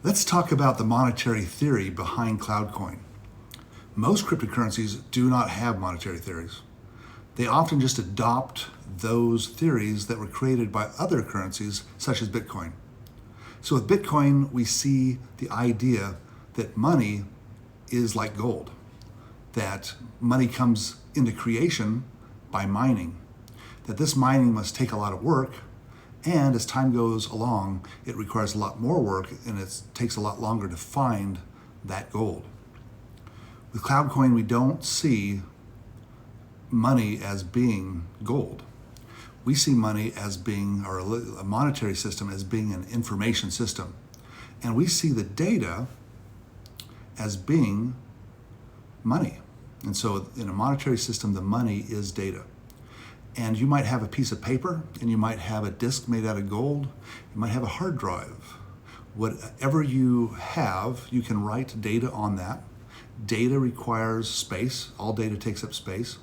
Let's talk about the monetary theory behind CloudCoin. Most cryptocurrencies do not have monetary theories. They often just adopt those theories that were created by other currencies, such as Bitcoin. So with Bitcoin, we see the idea that money is like gold, that money comes into creation by mining, that this mining must take a lot of work, and as time goes along, it requires a lot more work and it takes a lot longer to find that gold. With CloudCoin, we don't see money as being gold. We see money as being, or a monetary system as being an information system. And we see the data as being money. And so in a monetary system, the money is data. And you might have a piece of paper, and you might have a disk made out of gold, you might have a hard drive. Whatever you have, you can write data on that. Data requires space. All data takes up space.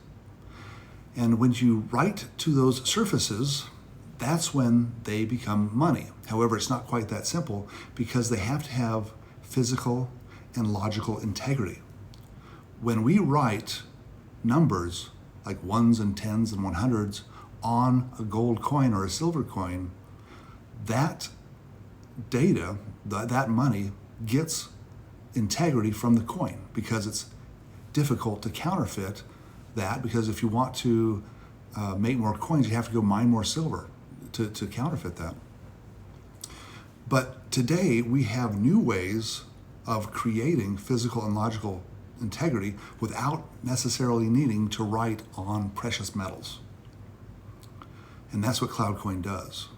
And when you write to those surfaces, that's when they become money. However, it's not quite that simple because they have to have physical and logical integrity. When we write numbers like ones and tens and 100s on a gold coin or a silver coin, that data, that money gets integrity from the coin because it's difficult to counterfeit that, because if you want to make more coins, you have to go mine more silver to counterfeit that. But today we have new ways of creating physical and logical integrity without necessarily needing to write on precious metals. And that's what CloudCoin does.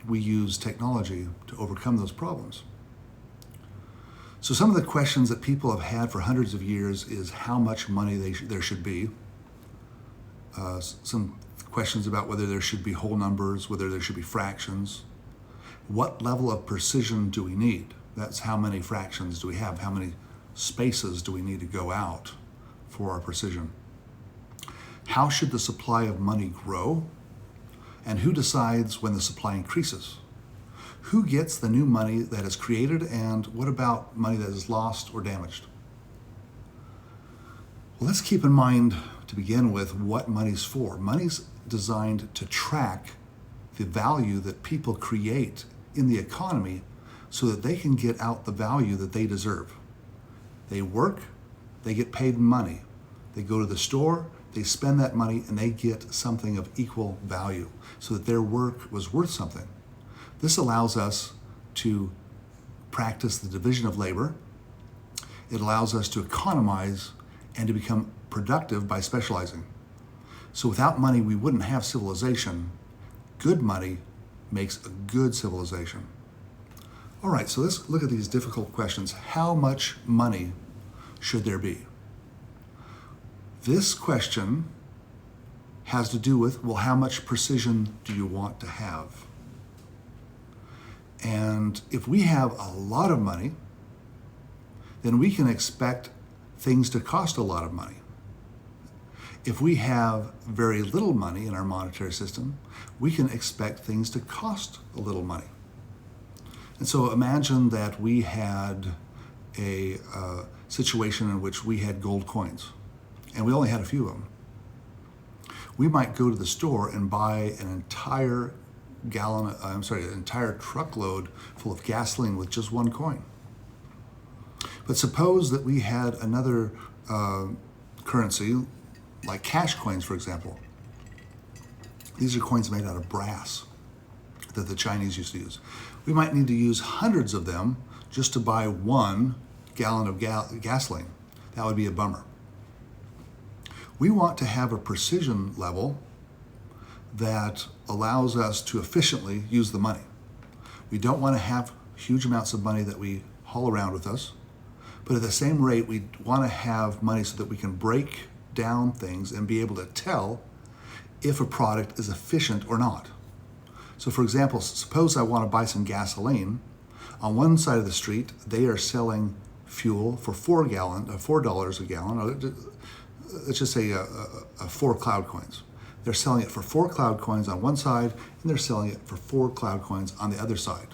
We use technology to overcome those problems. So some of the questions that people have had for hundreds of years is how much money there should be. Some questions about whether there should be whole numbers, whether there should be fractions. What level of precision do we need? That's how many fractions do we have? How many spaces do we need to go out for our precision? How should the supply of money grow? And who decides when the supply increases? Who gets the new money that is created, and what about money that is lost or damaged? Well, let's keep in mind to begin with what money's for. Money's designed to track the value that people create in the economy so that they can get out the value that they deserve. They work, they get paid money. They go to the store, they spend that money, and they get something of equal value so that their work was worth something. This allows us to practice the division of labor. It allows us to economize and to become productive by specializing. So without money, we wouldn't have civilization. Good money makes a good civilization. All right, so let's look at these difficult questions. How much money should there be? This question has to do with, well, how much precision do you want to have? And if we have a lot of money, then we can expect things to cost a lot of money. If we have very little money in our monetary system, we can expect things to cost a little money. And so imagine that we had a situation in which we had gold coins, and we only had a few of them. We might go to the store and buy an entire truckload full of gasoline with just one coin. But suppose that we had another currency, like cash coins, for example. These are coins made out of brass that the Chinese used to use. We might need to use hundreds of them just to buy 1 gallon of gasoline. That would be a bummer. We want to have a precision level that allows us to efficiently use the money. We don't want to have huge amounts of money that we haul around with us, but at the same rate, we want to have money so that we can break down things and be able to tell if a product is efficient or not. So for example, suppose I want to buy some gasoline. On one side of the street, they are selling fuel for $4 a gallon. Let's just say 4 CloudCoins. They're selling it for 4 CloudCoins on one side, and they're selling it for 4 CloudCoins on the other side.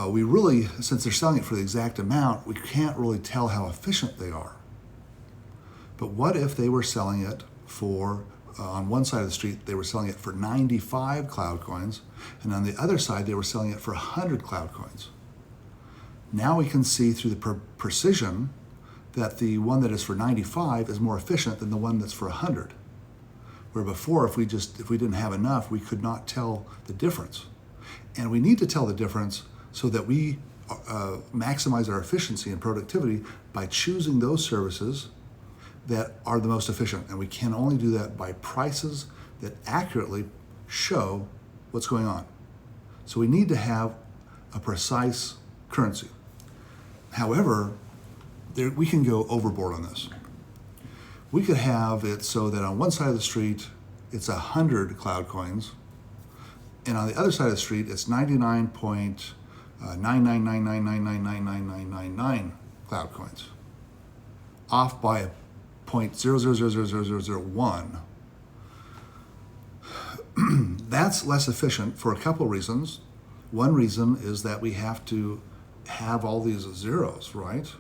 we really, since they're selling it for the exact amount, we can't really tell how efficient they are. But what if they were selling it for, on one side of the street, they were selling it for 95 CloudCoins, and on the other side, they were selling it for 100 CloudCoins. Now we can see through the precision that the one that is for 95 is more efficient than the one that's for 100. Where before, if we didn't have enough, we could not tell the difference. And we need to tell the difference so that we maximize our efficiency and productivity by choosing those services that are the most efficient. And we can only do that by prices that accurately show what's going on. So we need to have a precise currency. However, we can go overboard on this. We could have it so that on one side of the street, it's 100 CloudCoins, and on the other side of the street, it's 99.99999999999 CloudCoins, off by a 0.0000001. That's less efficient for a couple reasons. One reason is that we have to have all these zeros, right?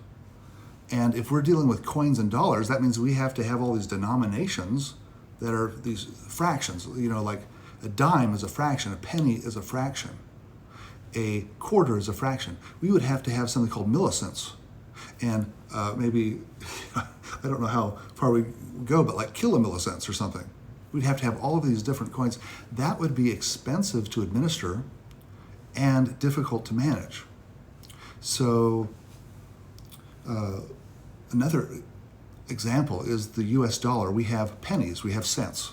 And if we're dealing with coins and dollars, that means we have to have all these denominations that are these fractions. You know, like a dime is a fraction, a penny is a fraction, a quarter is a fraction. We would have to have something called millicents. And maybe, I don't know how far we go, but like kilomillicents or something. We'd have to have all of these different coins. That would be expensive to administer and difficult to manage. So another example is the US dollar. We have pennies, we have cents.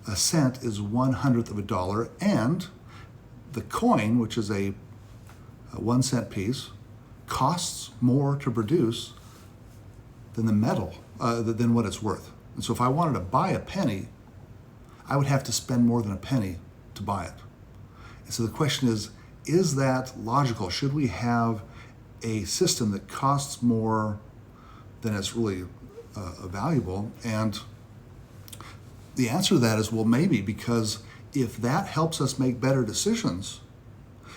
A cent is 1/100th of a dollar, and the coin, which is a 1 cent piece, costs more to produce than the metal, than what it's worth. And so if I wanted to buy a penny, I would have to spend more than a penny to buy it. And so the question is that logical? Should we have a system that costs more than it's really valuable? And the answer to that is, well, maybe, because if that helps us make better decisions,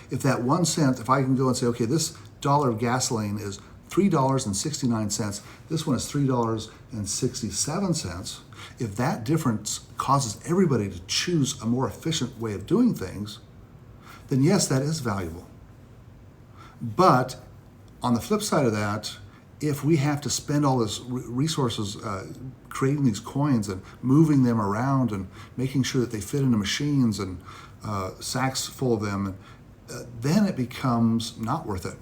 if that 1 cent, if I can go and say, okay, this dollar of gasoline is $3.69, this one is $3.67, if that difference causes everybody to choose a more efficient way of doing things, then yes, that is valuable. But on the flip side of that, if we have to spend all this resources creating these coins and moving them around and making sure that they fit into machines and sacks full of them, then it becomes not worth it.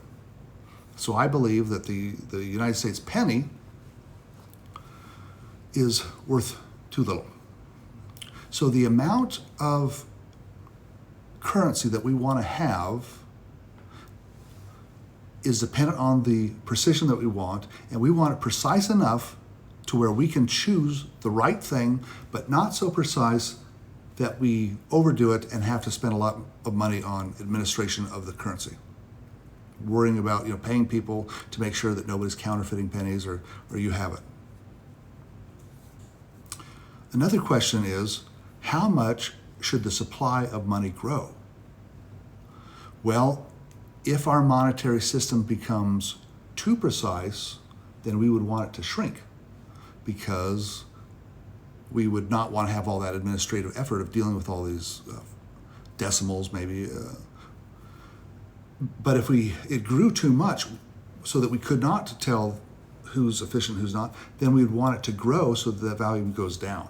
So I believe that the United States penny is worth too little. So the amount of currency that we want to have is dependent on the precision that we want, and we want it precise enough to where we can choose the right thing, but not so precise that we overdo it and have to spend a lot of money on administration of the currency, worrying about paying people to make sure that nobody's counterfeiting pennies or you have it. Another question is, how much should the supply of money grow? Well, if our monetary system becomes too precise, then we would want it to shrink, because we would not want to have all that administrative effort of dealing with all these decimals maybe. But if it grew too much so that we could not tell who's efficient, who's not, then we would want it to grow so that the value goes down.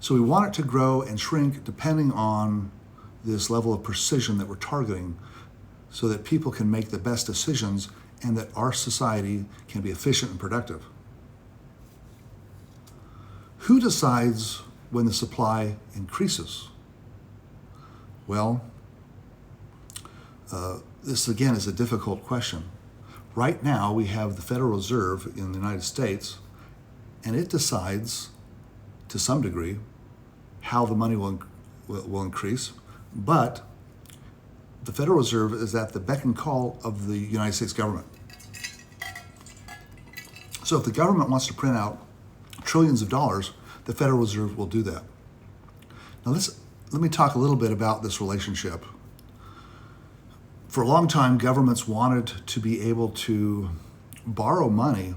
So we want it to grow and shrink depending on this level of precision that we're targeting, so that people can make the best decisions and that our society can be efficient and productive. Who decides when the supply increases? Well, this again is a difficult question. Right now we have the Federal Reserve in the United States, and it decides to some degree how the money will increase, but the Federal Reserve is at the beck and call of the United States government. So if the government wants to print out trillions of dollars, the Federal Reserve will do that. Now let me talk a little bit about this relationship. For a long time, governments wanted to be able to borrow money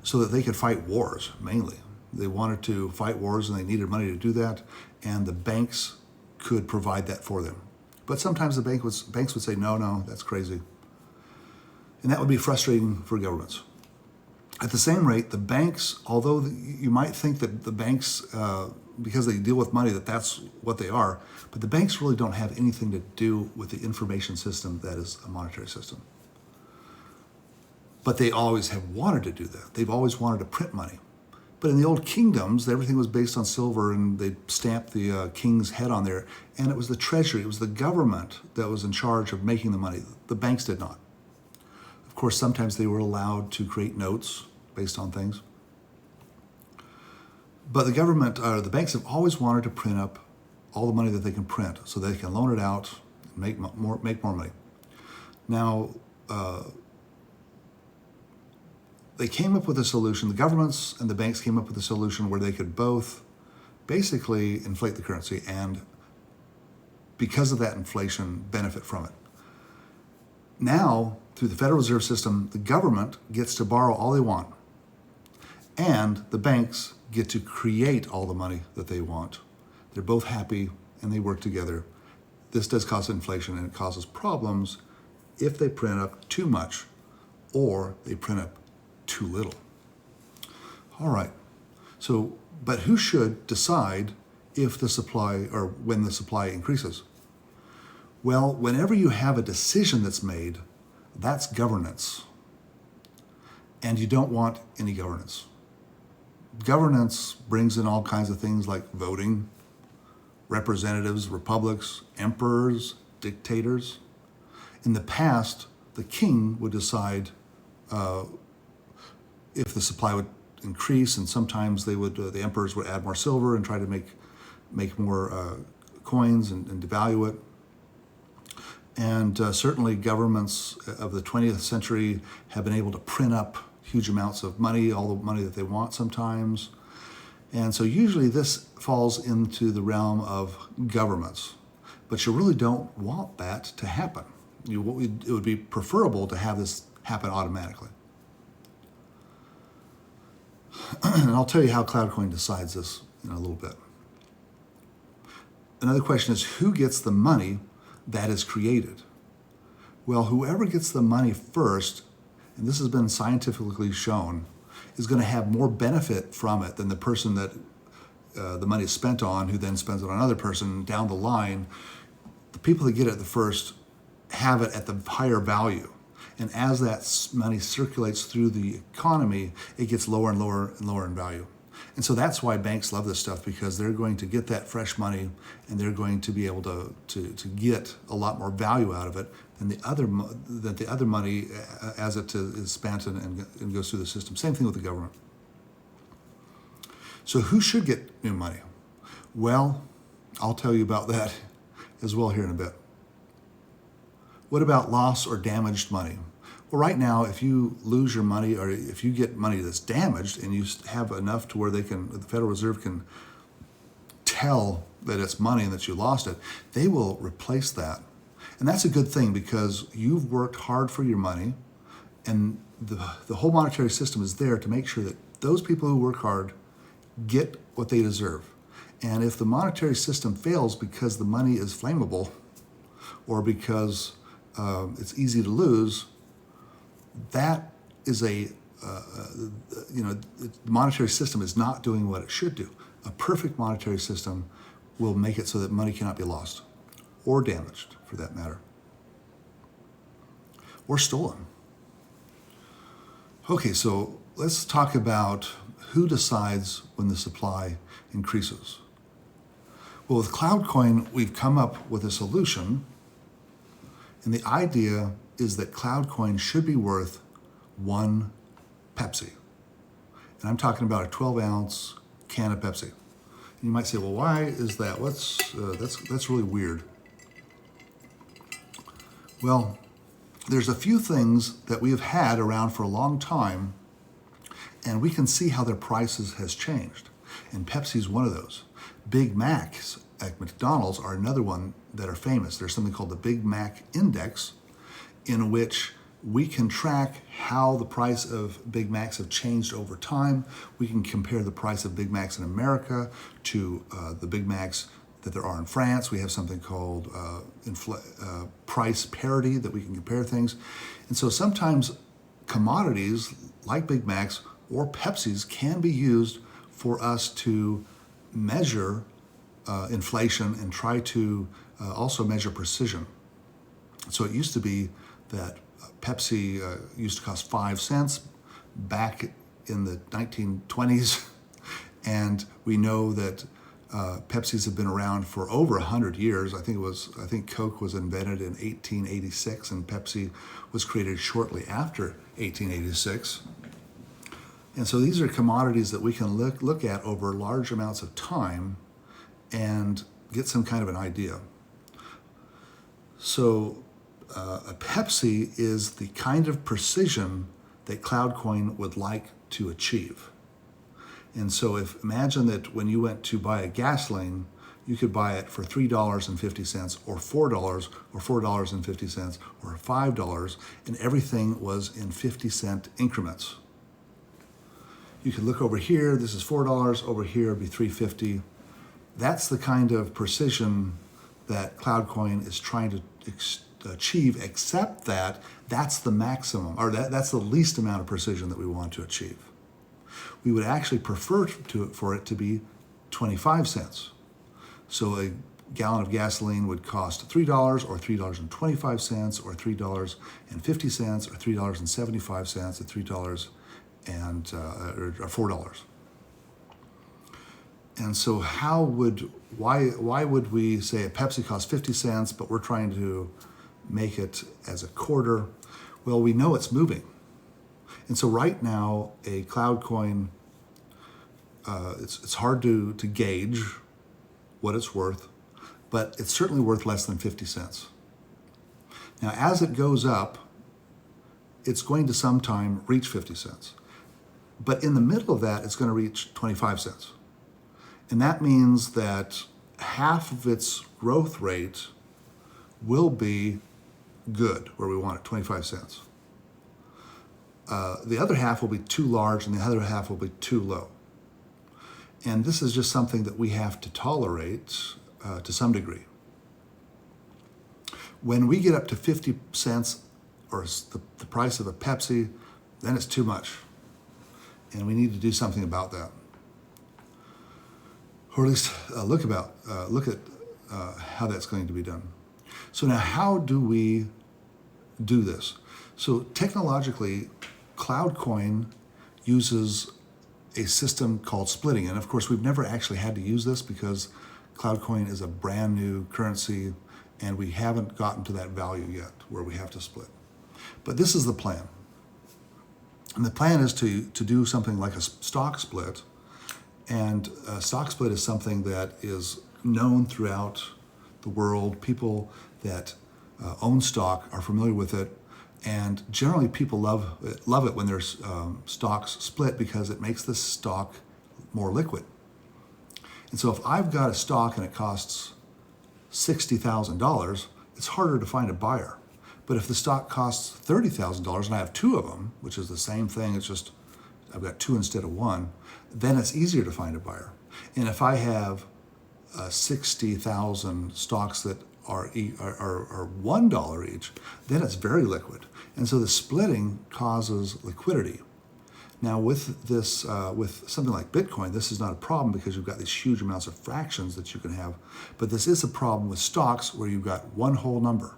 so that they could fight wars, mainly. They wanted to fight wars and they needed money to do that, and the banks could provide that for them. But sometimes the banks would say, no, that's crazy. And that would be frustrating for governments. At the same rate, the banks, although you might think that the banks, because they deal with money, that's what they are, but the banks really don't have anything to do with the information system that is a monetary system. But they always have wanted to do that. They've always wanted to print money. But in the old kingdoms, everything was based on silver, and they stamped the king's head on there. And it was the treasury, it was the government that was in charge of making the money. The banks did not. Of course, sometimes they were allowed to create notes based on things. But the banks have always wanted to print up all the money that they can print so they can loan it out and make more money. Now, they came up with a solution. The governments and the banks came up with a solution where they could both basically inflate the currency and, because of that inflation, benefit from it. Now, through the Federal Reserve System, the government gets to borrow all they want, and the banks get to create all the money that they want. They're both happy and they work together. This does cause inflation, and it causes problems if they print up too much or they print up too little. All right. So, but who should decide if the supply or when the supply increases? Well, whenever you have a decision that's made, that's governance. And you don't want any governance. Governance brings in all kinds of things like voting, representatives, republics, emperors, dictators. In the past, the king would decide if the supply would increase, and sometimes the emperors would add more silver and try to make more coins and devalue it. And certainly governments of the 20th century have been able to print up huge amounts of money, all the money that they want sometimes. And so usually this falls into the realm of governments. But you really don't want that to happen. It would be preferable to have this happen automatically. And I'll tell you how CloudCoin decides this in a little bit. Another question is, who gets the money that is created? Well, whoever gets the money first, and this has been scientifically shown, is going to have more benefit from it than the person that the money is spent on, who then spends it on another person down the line. The people that get it the first have it at the higher value. And as that money circulates through the economy, it gets lower and lower and lower in value. And so that's why banks love this stuff, because they're going to get that fresh money and they're going to be able to get a lot more value out of it than the other money as it is spent and goes through the system. Same thing with the government. So who should get new money? Well, I'll tell you about that as well here in a bit. What about lost or damaged money? Well, right now, if you lose your money, or if you get money that's damaged and you have enough to where the Federal Reserve can tell that it's money and that you lost it, they will replace that. And that's a good thing, because you've worked hard for your money, and the whole monetary system is there to make sure that those people who work hard get what they deserve. And if the monetary system fails because the money is flammable, or because it's easy to lose, that is the monetary system is not doing what it should do. A perfect monetary system will make it so that money cannot be lost or damaged, for that matter, or stolen. Okay, so let's talk about who decides when the supply increases. Well, with CloudCoin, we've come up with a solution, and the idea is that CloudCoin should be worth 1 Pepsi. And I'm talking about a 12-ounce can of Pepsi. And you might say, well, why is that? That's really weird. Well, there's a few things that we have had around for a long time, and we can see how their prices has changed. And Pepsi's one of those. Big Macs at McDonald's are another one that are famous. There's something called the Big Mac Index, in which we can track how the price of Big Macs have changed over time. We can compare the price of Big Macs in America to the Big Macs that there are in France. We have something called price parity that we can compare things. And so sometimes commodities like Big Macs or Pepsis can be used for us to measure inflation and try to also measure precision. So it used to be that Pepsi used to cost 5 cents back in the 1920s, and we know that Pepsis have been around for over 100 years. I think Coke was invented in 1886, and Pepsi was created shortly after 1886. And so these are commodities that we can look at over large amounts of time and get some kind of an idea. So a Pepsi is the kind of precision that CloudCoin would like to achieve. And so imagine that when you went to buy a gasoline, you could buy it for $3.50 or $4 or $4.50 or $5, and everything was in 50-cent increments. You could look over here, this is $4, over here it'd be $3.50. That's the kind of precision that CloudCoin is trying to achieve, except that that's the maximum, or that's the least amount of precision that we want to achieve. We would actually prefer for it to be 25 cents. So a gallon of gasoline would cost $3 or $3.25 or $3.50 or $3.75 or $4. And so why would we say a Pepsi costs 50 cents, but we're trying to make it as a quarter? Well, we know it's moving. And so right now, a CloudCoin, it's hard to gauge what it's worth, but it's certainly worth less than 50 cents. Now, as it goes up, it's going to sometime reach 50 cents. But in the middle of that, it's going to reach 25 cents. And that means that half of its growth rate will be good, where we want it, 25 cents. The other half will be too large and the other half will be too low. And this is just something that we have to tolerate to some degree. When we get up to 50 cents or the price of a Pepsi, then it's too much. And we need to do something about that. Or at least look at how that's going to be done. So now, how do we do this? So technologically, CloudCoin uses a system called splitting. And of course, we've never actually had to use this because CloudCoin is a brand new currency and we haven't gotten to that value yet where we have to split. But this is the plan. And the plan is to do something like a stock split. And a stock split is something that is known throughout the world. People that own stock are familiar with it. And generally people love it when there's stocks split because it makes the stock more liquid. And so if I've got a stock and it costs $60,000, it's harder to find a buyer. But if the stock costs $30,000 and I have two of them, which is the same thing, it's just I've got two instead of one, then it's easier to find a buyer. And if I have 60,000 stocks that are $1 each, then it's very liquid. And so the splitting causes liquidity. Now with this, with something like Bitcoin, this is not a problem because you've got these huge amounts of fractions that you can have. But this is a problem with stocks where you've got one whole number.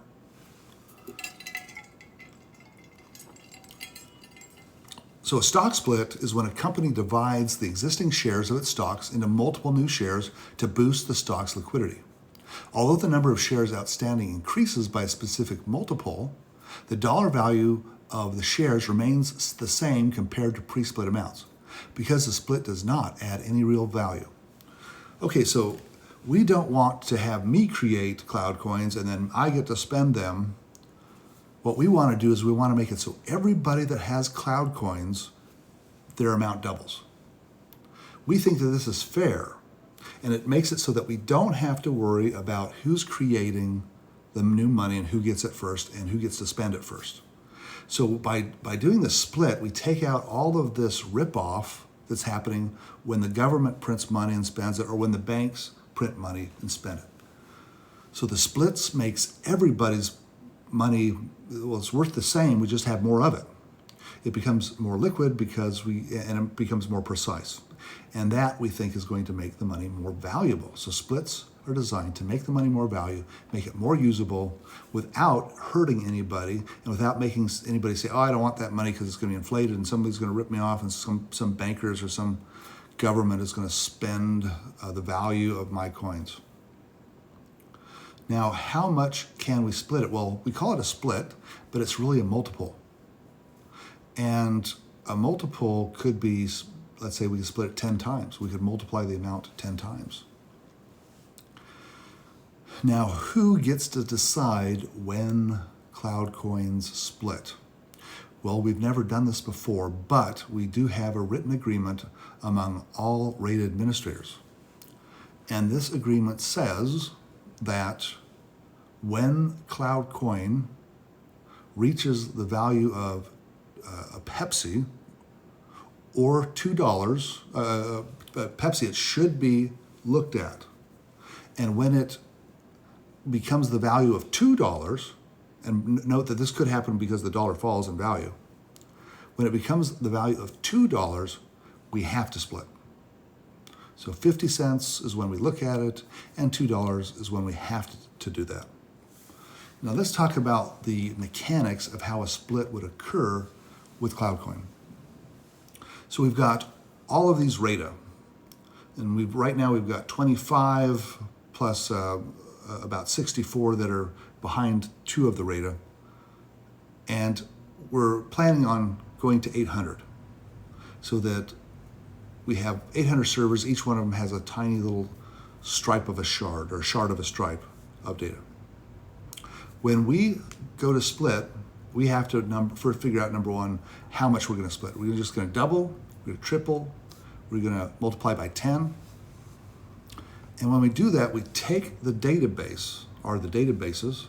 So a stock split is when a company divides the existing shares of its stocks into multiple new shares to boost the stock's liquidity. Although the number of shares outstanding increases by a specific multiple, the dollar value of the shares remains the same compared to pre-split amounts because the split does not add any real value. Okay, so we don't want to have me create CloudCoins and then I get to spend them. What we want to do is we want to make it so everybody that has CloudCoins, their amount doubles. We think that this is fair, and it makes it so that we don't have to worry about who's creating the new money and who gets it first and who gets to spend it first. So by doing the split, we take out all of this ripoff that's happening when the government prints money and spends it, or when the banks print money and spend it. So the splits makes everybody's money, well, it's worth the same, we just have more of it. It becomes more liquid and it becomes more precise. And that, we think, is going to make the money more valuable. So splits are designed to make the money more value, make it more usable without hurting anybody and without making anybody say, oh, I don't want that money because it's going to be inflated and somebody's going to rip me off and some bankers or some government is going to spend the value of my coins. Now, how much can we split it? Well, we call it a split, but it's really a multiple. And a multiple could be, let's say we could split it 10 times. We could multiply the amount 10 times. Now, who gets to decide when CloudCoins split? Well, we've never done this before, but we do have a written agreement among all RAIDA administrators. And this agreement says that when CloudCoin reaches the value of a Pepsi or $2, Pepsi, it should be looked at. And when it becomes the value of $2, and note that this could happen because the dollar falls in value. When it becomes the value of $2, we have to split. So 50 cents is when we look at it, and $2 is when we have to do that. Now let's talk about the mechanics of how a split would occur with CloudCoin. So we've got all of these RAIDA, and right now we've got 25 plus about 64 that are behind 2 of the RAIDA, and we're planning on going to 800, so that we have 800 servers. Each one of them has a tiny little stripe of a shard, or a shard of a stripe of data. When we go to split, we have to figure out, number one, how much we're going to split. We're just going to double, we're going to triple, we're going to multiply by 10. And when we do that, we take the database, or the databases,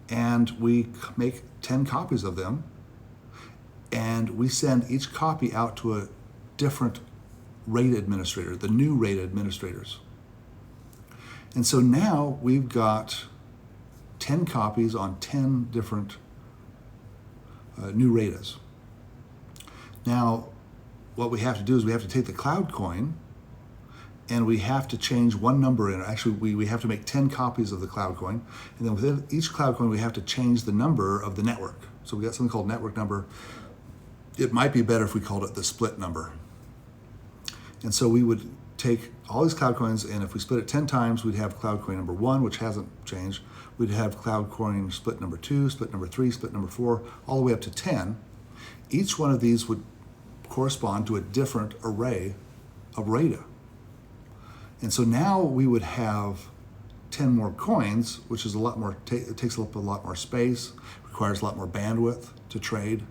and we make 10 copies of them, and we send each copy out to a different RAIDA administrator, the new RAIDA administrators. And so now we've got 10 copies on 10 different new RAIDAs. Now, what we have to do is we have to take the CloudCoin and we have to change one number in it. Actually, we have to make 10 copies of the CloudCoin, and then within each CloudCoin we have to change the number of the network. So we got something called network number. It might be better if we called it the split number. And so we would take all these CloudCoins, and if we split it 10 times, we'd have CloudCoin number 1, which hasn't changed. We'd have CloudCoin split number 2, split number 3, split number 4, all the way up to 10. Each one of these would correspond to a different array of RAIDA. And so now we would have 10 more coins, which is a lot more, it takes up a lot more space, requires a lot more bandwidth to trade,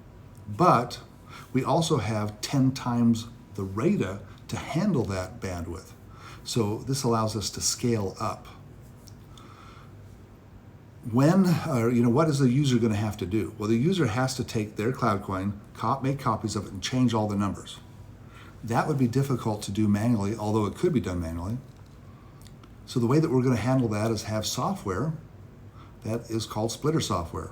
but we also have 10 times the RAIDA to handle that bandwidth. So this allows us to scale up. What is the user going to have to do? Well, the user has to take their CloudCoin, make copies of it, and change all the numbers. That would be difficult to do manually, although it could be done manually. So the way that we're going to handle that is have software that is called splitter software.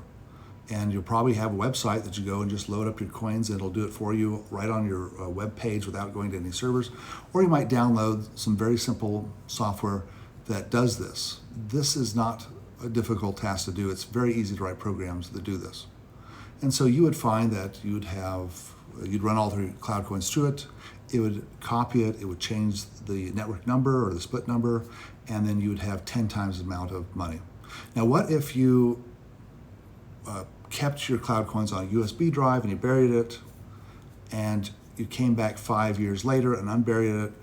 And you'll probably have a website that you go and just load up your coins, and it'll do it for you right on your web page without going to any servers. Or you might download some very simple software that does this. This is not a difficult task to do. It's very easy to write programs that do this. And so you would find that you'd run all three CloudCoins through it. It would copy it. It would change the network number or the split number, and then you would have 10 times the amount of money. Now, what if you kept your CloudCoins on a USB drive and you buried it, and you came back 5 years later and unburied it,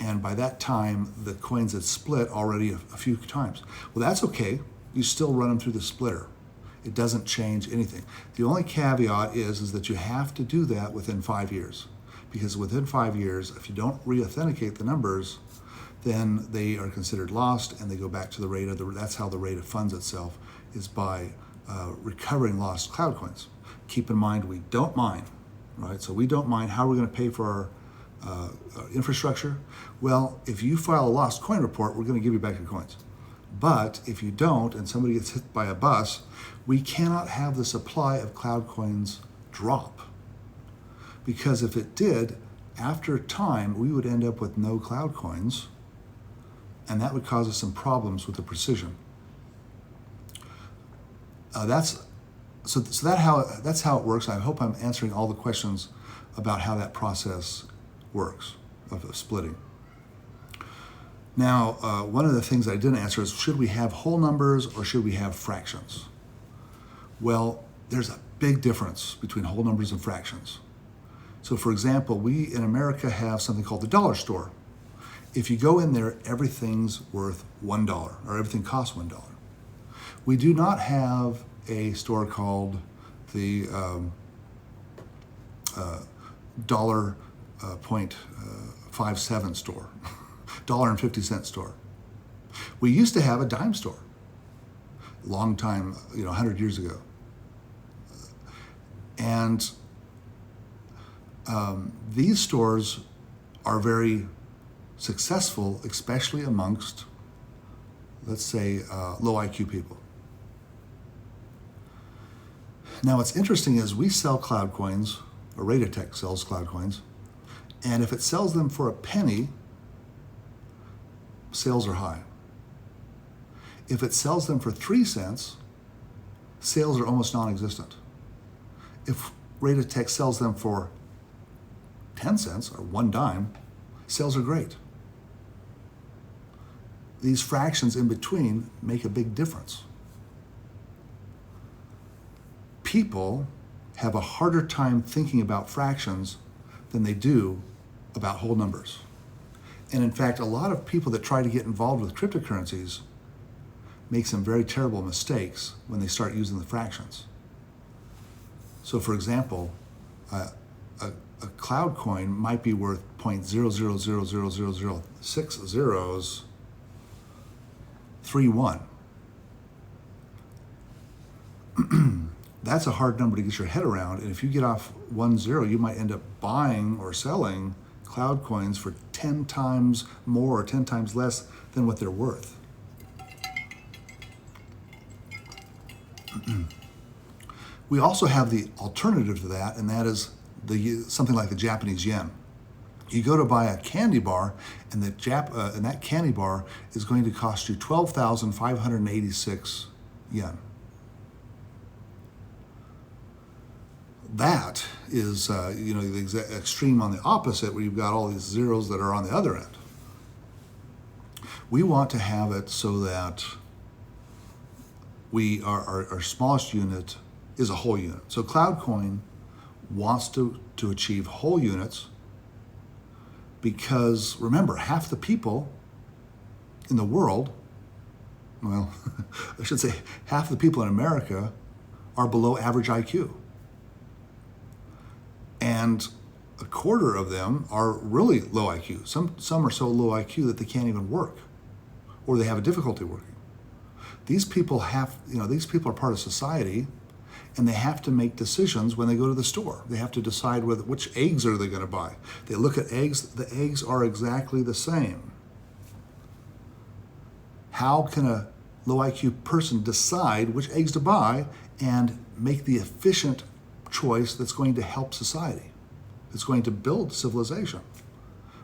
and by that time the coins had split already a few times? Well, that's okay. You still run them through the splitter. It doesn't change anything. The only caveat is that you have to do that within 5 years, because within 5 years, if you don't re-authenticate the numbers, then they are considered lost and they go back to the RAIDA. That's how the RAIDA funds itself, is by recovering lost cloud coins. Keep in mind, we don't mine, right? So we don't mine. How are we going to pay for our infrastructure? Well, if you file a lost coin report, we're going to give you back your coins. But if you don't, and somebody gets hit by a bus, we cannot have the supply of cloud coins drop. Because if it did, after time, we would end up with no cloud coins, and that would cause us some problems with the precision. That's how it works. I hope I'm answering all the questions about how that process works of splitting. Now, one of the things I didn't answer is, should we have whole numbers or should we have fractions? Well, there's a big difference between whole numbers and fractions. So for example, we in America have something called the dollar store. If you go in there, everything's worth $1, or everything costs $1. We do not have a store called the $.57 store, $1.50 store. We used to have a dime store, long time, 100 years ago. And these stores are very successful, especially amongst, let's say, low IQ people. Now, what's interesting is we sell cloud coins, or RAIDA sells cloud coins, and if it sells them for a penny, sales are high. If it sells them for 3 cents, sales are almost non-existent. If RAIDA sells them for 10 cents or 1 dime, sales are great. These fractions in between make a big difference. People have a harder time thinking about fractions than they do about whole numbers. And in fact, a lot of people that try to get involved with cryptocurrencies make some very terrible mistakes when they start using the fractions. So for example, a cloud coin might be worth 0.0000006 zeros 31. That's a hard number to get your head around, and if you get off 1 0, you might end up buying or selling cloud coins for 10 times more or 10 times less than what they're worth. We also have the alternative to that, and that is something like the Japanese yen. You go to buy a candy bar, and that candy bar is going to cost you 12,586 yen. That is, the extreme on the opposite, where you've got all these zeros that are on the other end. We want to have it so that our smallest unit is a whole unit. So CloudCoin wants to achieve whole units because, remember, half the people in the world, well, I should say half the people in America are below average IQ. And a quarter of them are really low IQ. Some are so low IQ that they can't even work, or they have a difficulty working. These people are part of society, and they have to make decisions when they go to the store. They have to decide which eggs are they going to buy. They look at eggs. The eggs are exactly the same. How can a low IQ person decide which eggs to buy and make the efficient choice that's going to help society, that's going to build civilization?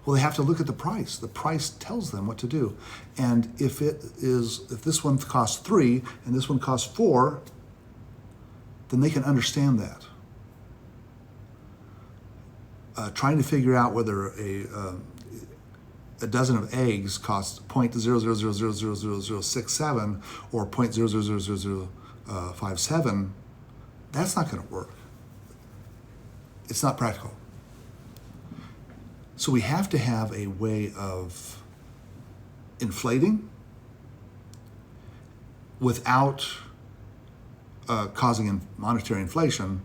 Well, they have to look at the price. The price tells them what to do. And if this one costs 3 and this one costs 4, then they can understand that. Trying to figure out whether a dozen of eggs costs 0.000000067 or 0.0000057, that's not going to work. It's not practical. So we have to have a way of inflating without causing monetary inflation.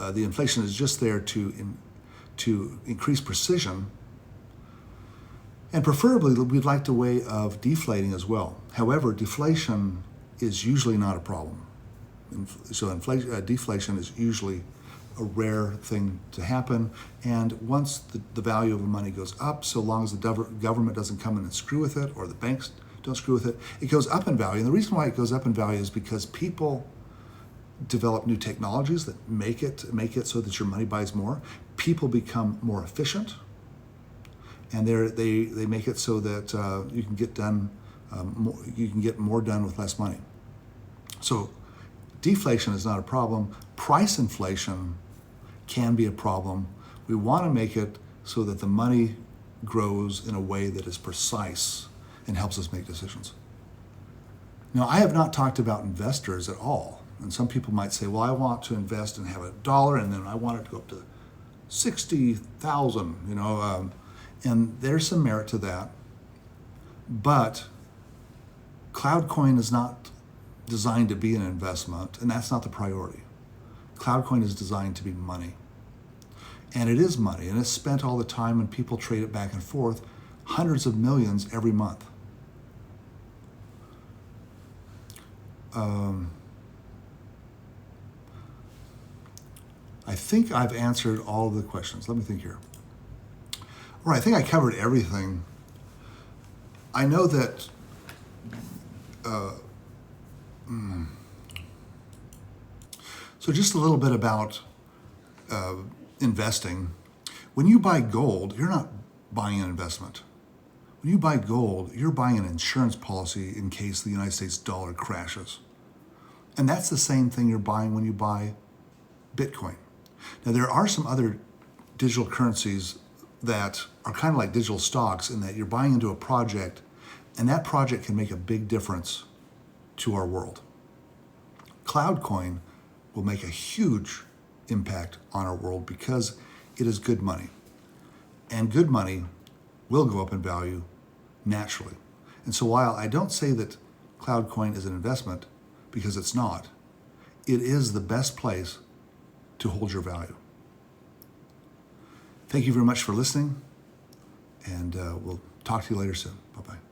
The inflation is just there to increase precision, and preferably we'd like the way of deflating as well. However, deflation is usually not a problem. So deflation is usually a rare thing to happen. And once the value of the money goes up, so long as the government doesn't come in and screw with it, or the banks don't screw with it, it goes up in value. And the reason why it goes up in value is because people develop new technologies that make it so that your money buys more. People become more efficient, and they make it so that you can get more done with less money. So deflation is not a problem. Price inflation can be a problem. We want to make it so that the money grows in a way that is precise and helps us make decisions. Now, I have not talked about investors at all. And some people might say, well, I want to invest and have $1, and then I want it to go up to 60,000, and there's some merit to that. But CloudCoin is not designed to be an investment, and that's not the priority. CloudCoin is designed to be money. And it is money, and it's spent all the time, and people trade it back and forth, hundreds of millions every month. I think I've answered all of the questions. Let me think here. All right, I think I covered everything. I know that so just a little bit about investing. When you buy gold, you're not buying an investment. When you buy gold, you're buying an insurance policy in case the United States dollar crashes. And that's the same thing you're buying when you buy Bitcoin. Now, there are some other digital currencies that are kind of like digital stocks in that you're buying into a project, and that project can make a big difference to our world. CloudCoin will make a huge impact on our world because it is good money. And good money will go up in value naturally. And so while I don't say that CloudCoin is an investment, because it's not, it is the best place to hold your value. Thank you very much for listening, and we'll talk to you later soon. Bye-bye.